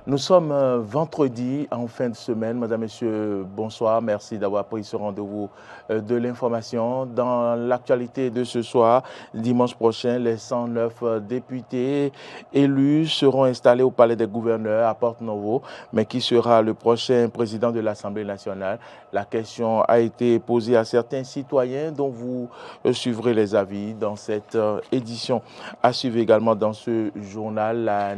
Nous sommes vendredi en fin de semaine. Madame, Messieurs, bonsoir. Merci d'avoir pris ce rendez-vous de l'information. Dans l'actualité de ce soir, dimanche prochain, les 109 députés élus seront installés au Palais des gouverneurs à Porte-Novo. Mais qui sera le prochain président de l'Assemblée nationale? La question a été posée à certains citoyens dont vous suivrez les avis dans cette édition. À suivre également dans ce journal la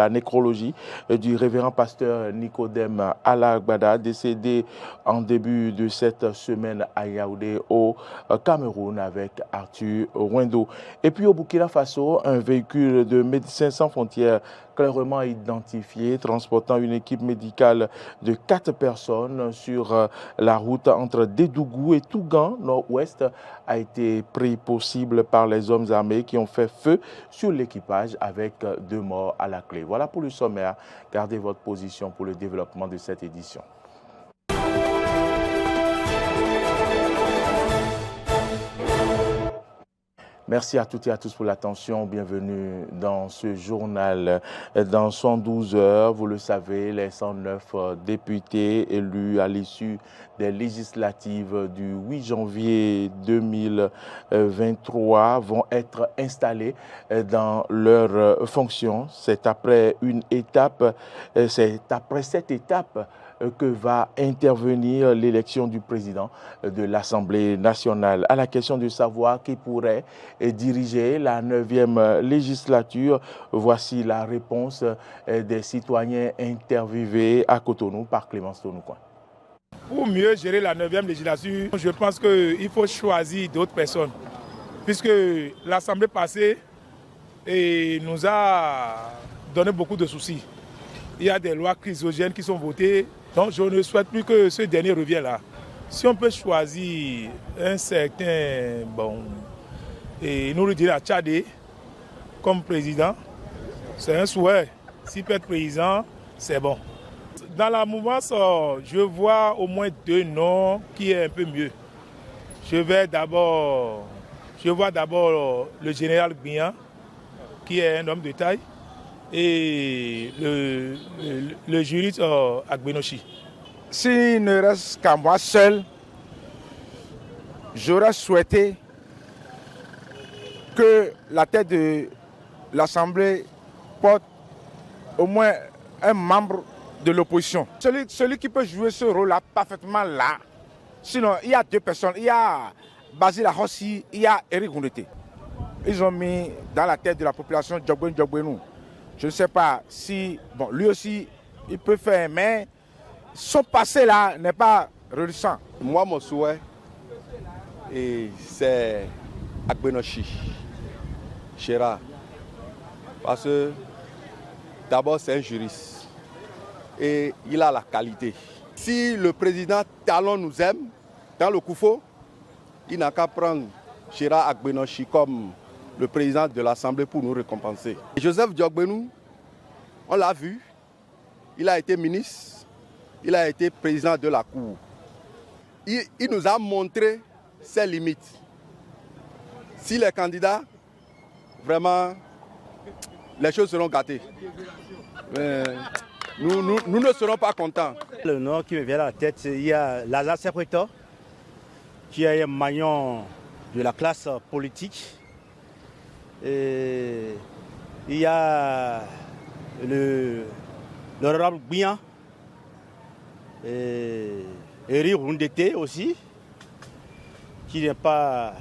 nécrologie du révérend pasteur Nicodème Alagbada, décédé en début de cette semaine à Yaoundé au Cameroun avec Arthur Wendo. Et puis au Burkina Faso, un véhicule de Médecins sans frontières clairement identifié, transportant une équipe médicale de 4 personnes sur la route entre Dédougou et Tougan, nord-ouest, a été pris pour cible par les hommes armés qui ont fait feu sur l'équipage avec 2 morts à la clé. Voilà pour le sommaire. Gardez votre position pour le développement de cette édition. Merci à toutes et à tous pour l'attention. Bienvenue dans ce journal. Dans 112 heures, vous le savez, les 109 députés élus à l'issue des législatives du 8 janvier 2023 vont être installés dans leurs fonctions. C'est après cette étape que va intervenir l'élection du président de l'Assemblée nationale. À la question de savoir qui pourrait diriger la 9e législature, voici la réponse des citoyens interviewés à Cotonou par Clémence Tonoucoin. Pour mieux gérer la 9e législature, je pense qu'il faut choisir d'autres personnes, puisque l'Assemblée passée nous a donné beaucoup de soucis. Il y a des lois chrysogènes qui sont votées. Donc je ne souhaite plus que ce dernier revienne là. Si on peut choisir un certain, et nous le dire Tchadé comme président, c'est un souhait. S'il peut être président, c'est bon. Dans la mouvance, je vois au moins 2 noms qui est un peu mieux. Je vois d'abord le général Bian, qui est un homme de taille, et le juriste Agbenoshi. S'il ne reste qu'à moi seul, j'aurais souhaité que la tête de l'Assemblée porte au moins un membre de l'opposition. Celui qui peut jouer ce rôle-là parfaitement là. Sinon, il y a 2 personnes. Il y a Basile Ahossi, il y a Eric Goundete. Ils ont mis dans la tête de la population Djogbenou. Je ne sais pas si, lui aussi, il peut faire, mais son passé là n'est pas réjouissant. Moi, mon souhait, c'est Agbenoshi, Gérard. Parce que d'abord, c'est un juriste et il a la qualité. Si le président Talon nous aime, dans le Koufo, il n'a qu'à prendre Gérard Agbenoshi comme le président de l'Assemblée pour nous récompenser. Joseph Diogbenou, on l'a vu, il a été ministre, il a été président de la Cour. Il nous a montré ses limites. S'il est candidat, vraiment, les choses seront gâtées. Nous ne serons pas contents. Le nom qui me vient à la tête, il y a Lazare Sekreto, qui est un maillon de la classe politique. Et il y a l'honorable Bian, et Eric Goundete aussi, qui n'est pas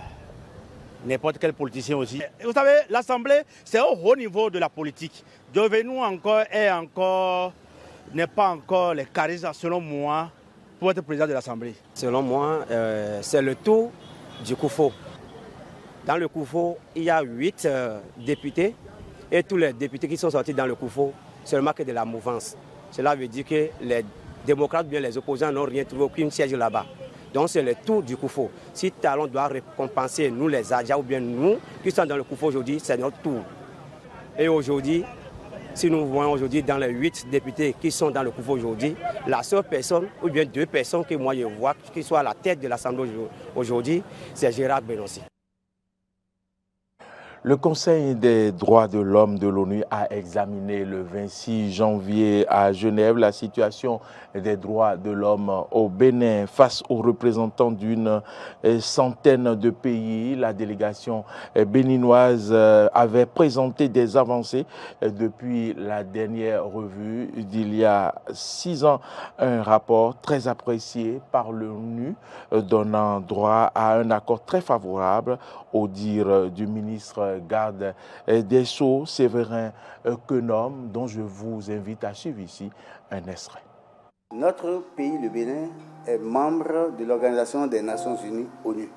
n'importe quel politicien aussi. Et vous savez, l'Assemblée, c'est au haut niveau de la politique. Devenons n'est pas encore les charismes, selon moi, pour être président de l'Assemblée. Selon moi, c'est le tour du Koufo. Dans le Koufo, il y a 8 députés et tous les députés qui sont sortis dans le Koufo, seulement que de la mouvance. Cela veut dire que les démocrates, bien les opposants, n'ont rien trouvé, aucun siège là-bas. Donc c'est le tour du Koufo. Si Talon doit récompenser nous les Adja ou bien nous qui sommes dans le Koufo aujourd'hui, c'est notre tour. Et aujourd'hui, si nous voyons aujourd'hui dans les 8 députés qui sont dans le Koufo aujourd'hui, la seule personne ou bien 2 personnes que moi je vois qui sont à la tête de l'Assemblée aujourd'hui, c'est Gérard Benossi. Le Conseil des droits de l'homme de l'ONU a examiné le 26 janvier à Genève la situation des droits de l'homme au Bénin face aux représentants d'une centaine de pays. La délégation béninoise avait présenté des avancées depuis la dernière revue d'il y a 6 ans. Un rapport très apprécié par l'ONU donnant droit à un accord très favorable au dire du ministre garde des Sceaux, Séverin Quenom, dont je vous invite à suivre ici un extrait. Notre pays, le Bénin, est membre de l'Organisation des Nations Unies, ONU.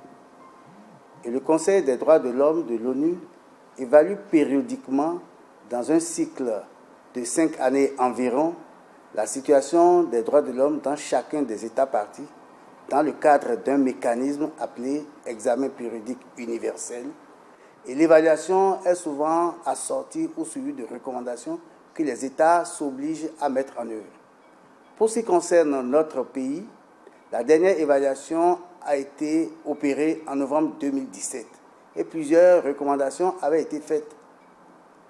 Et le Conseil des droits de l'homme de l'ONU évalue périodiquement, dans un cycle de 5 années environ, la situation des droits de l'homme dans chacun des États parties, dans le cadre d'un mécanisme appelé examen périodique universel. Et l'évaluation est souvent assortie ou suivie de recommandations que les États s'obligent à mettre en œuvre. Pour ce qui concerne notre pays, la dernière évaluation a été opérée en novembre 2017 et plusieurs recommandations avaient été faites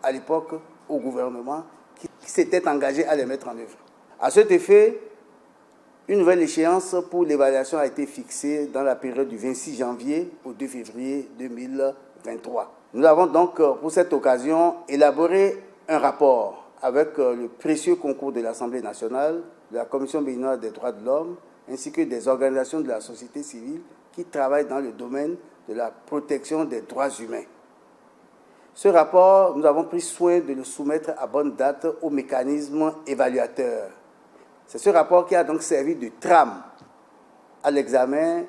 à l'époque au gouvernement qui s'était engagé à les mettre en œuvre. À cet effet, une nouvelle échéance pour l'évaluation a été fixée dans la période du 26 janvier au 2 février 2023. Nous avons donc, pour cette occasion, élaboré un rapport avec le précieux concours de l'Assemblée nationale, de la Commission béninoise des droits de l'homme, ainsi que des organisations de la société civile qui travaillent dans le domaine de la protection des droits humains. Ce rapport, nous avons pris soin de le soumettre à bonne date au mécanisme évaluateur. C'est ce rapport qui a donc servi de trame à l'examen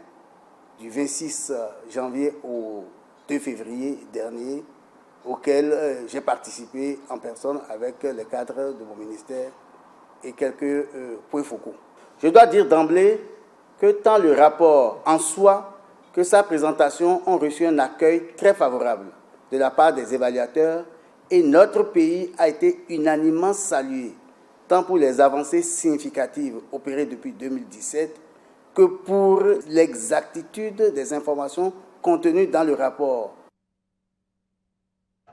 du 26 janvier au 2 février dernier, auquel j'ai participé en personne avec les cadres de mon ministère et quelques points focaux. Je dois dire d'emblée que tant le rapport en soi que sa présentation ont reçu un accueil très favorable de la part des évaluateurs et notre pays a été unanimement salué, tant pour les avancées significatives opérées depuis 2017 que pour l'exactitude des informations contenues dans le rapport.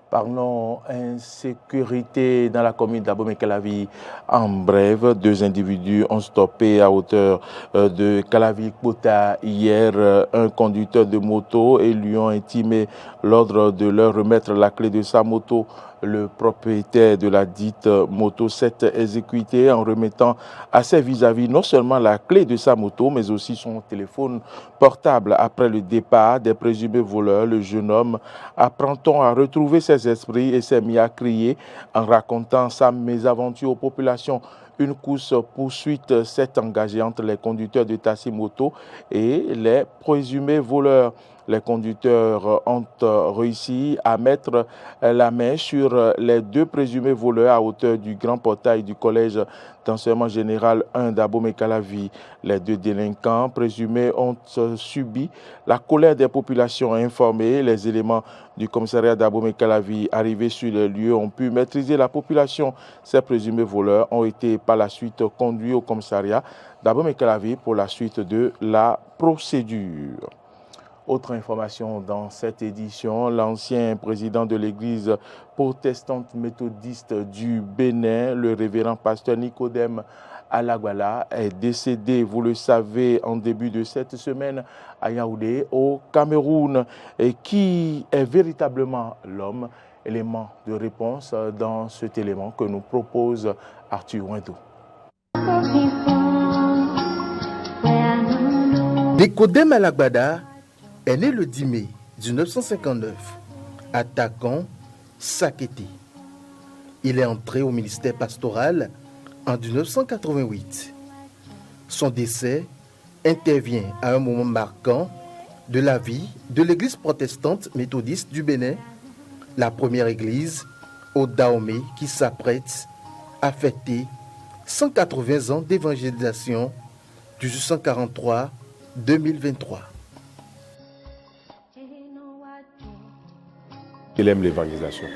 Parlons insécurité dans la commune d'Abomey-Calavi. En bref, 2 individus ont stoppé à hauteur de Calavi-Kpota hier un conducteur de moto et lui ont intimé l'ordre de leur remettre la clé de sa moto. Le propriétaire de la dite moto s'est exécuté en remettant à ses vis-à-vis non seulement la clé de sa moto, mais aussi son téléphone portable. Après le départ des présumés voleurs, le jeune homme apprend-on à retrouver ses esprits et s'est mis à crier en racontant sa mésaventure aux populations. Une course-poursuite s'est engagée entre les conducteurs de taxi-moto et les présumés voleurs. Les conducteurs ont réussi à mettre la main sur les 2 présumés voleurs à hauteur du grand portail du collège d'enseignement général 1 d'Abomey-Calavi. Les 2 délinquants présumés ont subi la colère des populations informées. Les éléments du commissariat d'Abomey-Calavi arrivés sur les lieux ont pu maîtriser la population. Ces présumés voleurs ont été par la suite conduits au commissariat d'Abomey-Calavi pour la suite de la procédure. Autre information dans cette édition, l'ancien président de l'église protestante méthodiste du Bénin, le révérend pasteur Nicodème Alagbala, est décédé, vous le savez, en début de cette semaine à Yaoundé, au Cameroun, et qui est véritablement l'homme. Élément de réponse dans cet élément que nous propose Arthur Wendou. Nicodème Alagbala est né le 10 mai 1959 à Takan, Sakété. Il est entré au ministère pastoral en 1988. Son décès intervient à un moment marquant de la vie de l'église protestante méthodiste du Bénin, la première église au Dahomey qui s'apprête à fêter 180 ans d'évangélisation du 1843-2023. Il aime l'évangélisation,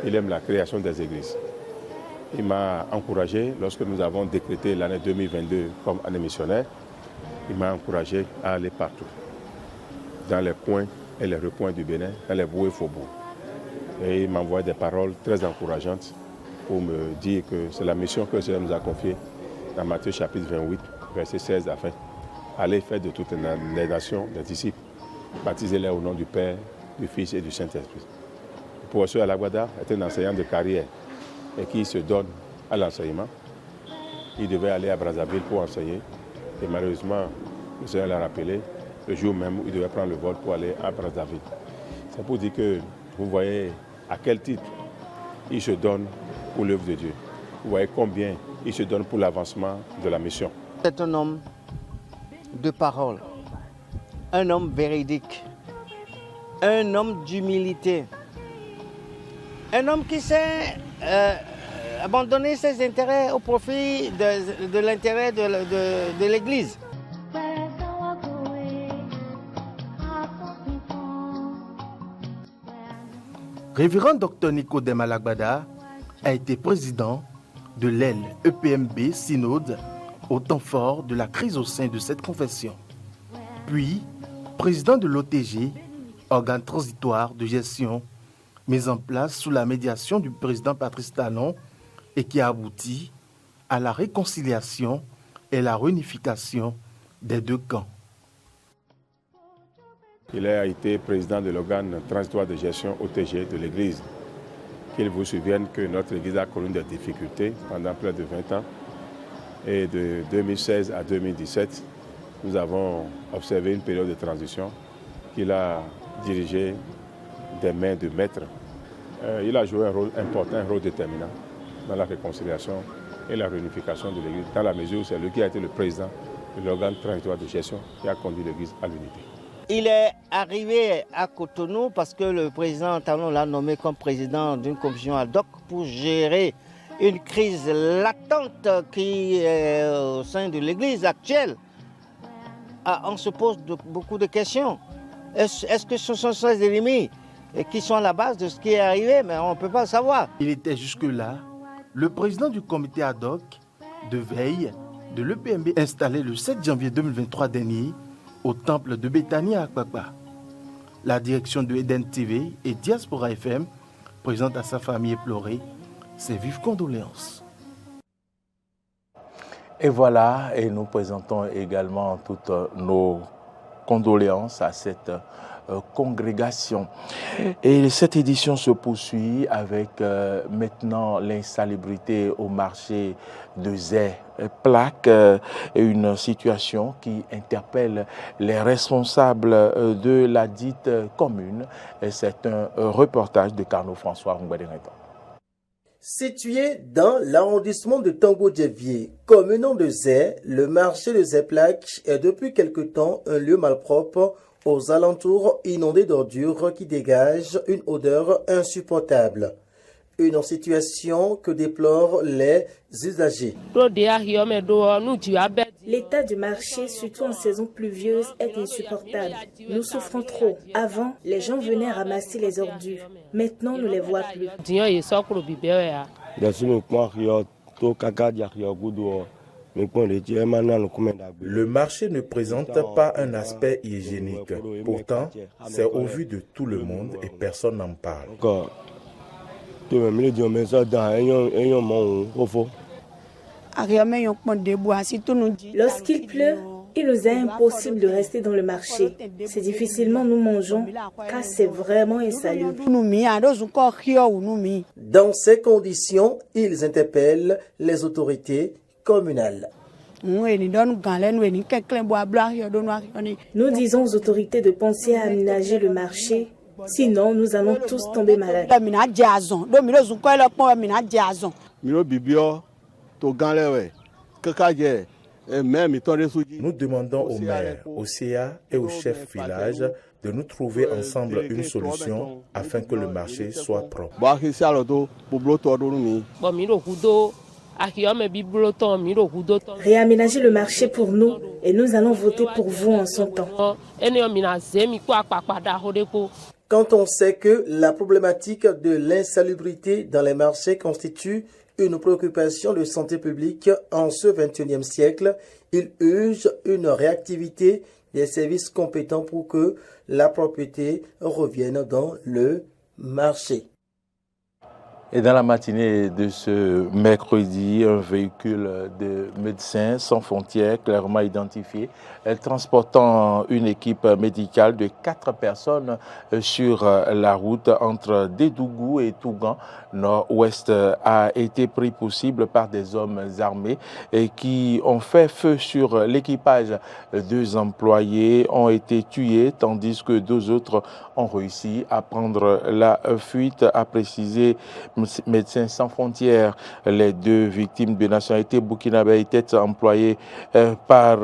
il aime la création des églises. Il m'a encouragé, lorsque nous avons décrété l'année 2022 comme année missionnaire, il m'a encouragé à aller partout, dans les coins et les recoins du Bénin, dans les bourgs et faubourgs. Et il m'envoie des paroles très encourageantes pour me dire que c'est la mission que le Seigneur nous a confiée dans Matthieu chapitre 28, verset 16 à 20. Allez faire de toutes les nations des disciples, baptisez-les au nom du Père, du Fils et du Saint-Esprit. Le professeur Alagbada est un enseignant de carrière et qui se donne à l'enseignement. Il devait aller à Brazzaville pour enseigner et malheureusement, le Seigneur l'a rappelé le jour même où il devait prendre le vol pour aller à Brazzaville. C'est pour dire que vous voyez à quel titre il se donne pour l'œuvre de Dieu. Vous voyez combien il se donne pour l'avancement de la mission. C'est un homme de parole, un homme véridique, un homme d'humilité, un homme qui sait abandonner ses intérêts au profit de l'intérêt de l'Église. Révérend Dr Nicodème Alagbada a été président de l'aile EPMB Synode au temps fort de la crise au sein de cette confession. Puis, président de l'OTG, organe transitoire de gestion mis en place sous la médiation du président Patrice Talon et qui a abouti à la réconciliation et la réunification des deux camps. Il a été président de l'organe transitoire de gestion OTG de l'Église. Qu'il vous souvienne que notre Église a connu des difficultés pendant près de 20 ans. Et de 2016 à 2017, nous avons observé une période de transition qu'il a dirigée des mains de maître. Il a joué un rôle important, un rôle déterminant dans la réconciliation et la réunification de l'Église, dans la mesure où c'est lui qui a été le président de l'organe transitoire de gestion qui a conduit l'Église à l'unité. Il est arrivé à Cotonou parce que le président Talon l'a nommé comme président d'une commission ad hoc pour gérer une crise latente qui est au sein de l'Église actuelle. On se pose beaucoup de questions. Est-ce que ce sont ces ennemis qui sont à la base de ce qui est arrivé? Mais on ne peut pas le savoir. Il était jusque-là le président du comité ad hoc de veille de l'EPMB installé le 7 janvier 2023 dernier au temple de Béthanie à Akpakpa. La direction de Eden TV et Diaspora FM présente à sa famille éplorée ses vives condoléances. Et voilà, et nous présentons également toutes nos condoléances à cette congrégation. Et cette édition se poursuit avec maintenant l'insalubrité au marché de Zé-Plaque, une situation qui interpelle les responsables de la dite commune. C'est un reportage de Carnot François Ngoubadérenton. Situé dans l'arrondissement de Tango-Djevier, commune de Zé, le marché de Zé-Plaque est depuis quelque temps un lieu malpropre aux alentours inondés d'ordures qui dégagent une odeur insupportable. Une situation que déplorent les usagers. L'état du marché, surtout en saison pluvieuse, est insupportable. Nous souffrons trop. Avant, les gens venaient ramasser les ordures. Maintenant, on ne les voit plus. Le marché ne présente pas un aspect hygiénique. Pourtant, c'est au vu de tout le monde et personne n'en parle. Lorsqu'il pleut, il nous est impossible de rester dans le marché. C'est difficilement nous mangeons car c'est vraiment insalubre. Dans ces conditions, ils interpellent les autorités communales. Nous disons aux autorités de penser à aménager le marché, sinon nous allons tous tomber malades. Nous demandons au maire, au CA et au chef village de nous trouver ensemble une solution afin que le marché soit propre. Réaménager le marché pour nous et nous allons voter pour vous en son temps. Quand on sait que la problématique de l'insalubrité dans les marchés constitue une préoccupation de santé publique en ce XXIe siècle, il urge une réactivité des services compétents pour que la propriété revienne dans le marché. Et dans la matinée de ce mercredi, un véhicule de Médecins sans frontières clairement identifié, transportant une équipe médicale de 4 personnes sur la route entre Dédougou et Tougan, nord-ouest, a été pris pour cible par des hommes armés qui ont fait feu sur l'équipage. 2 employés ont été tués tandis que 2 autres ont réussi à prendre la fuite, a précisé Médecins sans frontières. Les 2 victimes de nationalité burkinabé étaient employées par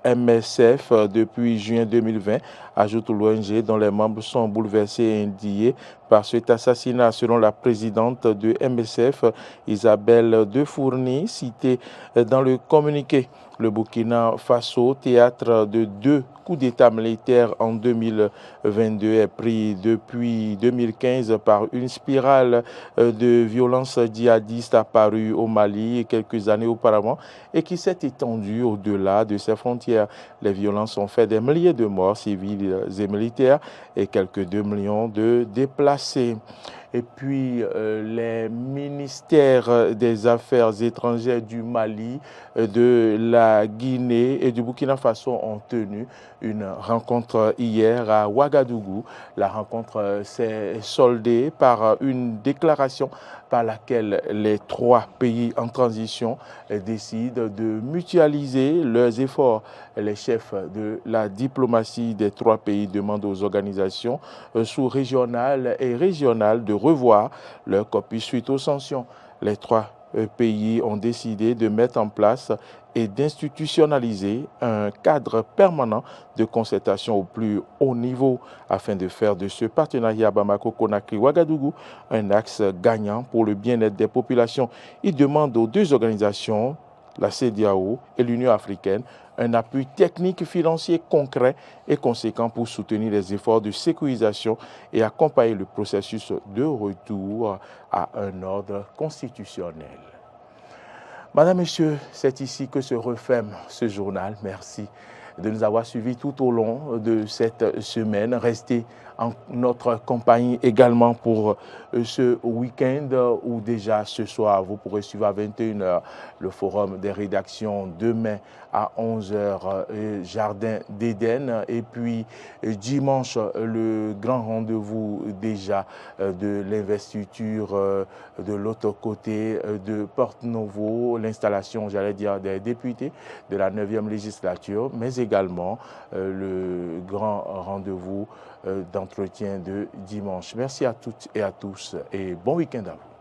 MSF depuis juin 2020, ajoute l'ONG, dont les membres sont bouleversés et indignés par cet assassinat. Selon la présidente de MSF, Isabelle Defourny, citée dans le communiqué, le Burkina Faso, théâtre de 2 coups d'État militaires en 2022, est pris depuis 2015 par une spirale de violence djihadiste apparue au Mali quelques années auparavant et qui s'est étendue au-delà de ses frontières. Les violences ont fait des milliers de morts civils et militaires et quelques 2 millions de déplacés. Et puis, les ministères des Affaires étrangères du Mali, de la Guinée et du Burkina Faso ont tenu une rencontre hier à Ouagadougou. La rencontre s'est soldée par une déclaration par laquelle les 3 pays en transition décident de mutualiser leurs efforts. Les chefs de la diplomatie des 3 pays demandent aux organisations sous-régionales et régionales de revoir leur copie suite aux sanctions. Les 3 pays ont décidé de mettre en place et d'institutionnaliser un cadre permanent de concertation au plus haut niveau afin de faire de ce partenariat Bamako-Conakry-Ouagadougou un axe gagnant pour le bien-être des populations. Ils demandent aux 2 organisations, la CEDEAO et l'Union africaine, un appui technique, financier concret et conséquent pour soutenir les efforts de sécurisation et accompagner le processus de retour à un ordre constitutionnel. Madame, Messieurs, c'est ici que se referme ce journal. Merci de nous avoir suivis tout au long de cette semaine. Restez en notre compagnie également pour ce week-end où déjà ce soir, vous pourrez suivre à 21h le forum des rédactions. Demain à 11h, Jardin d'Éden. Et puis dimanche, le grand rendez-vous déjà de l'investiture de l'autre côté de Porte-Novo, l'installation, j'allais dire, des députés de la 9e législature, mais également le grand rendez-vous d'entretien de dimanche. Merci à toutes et à tous et bon week-end à vous.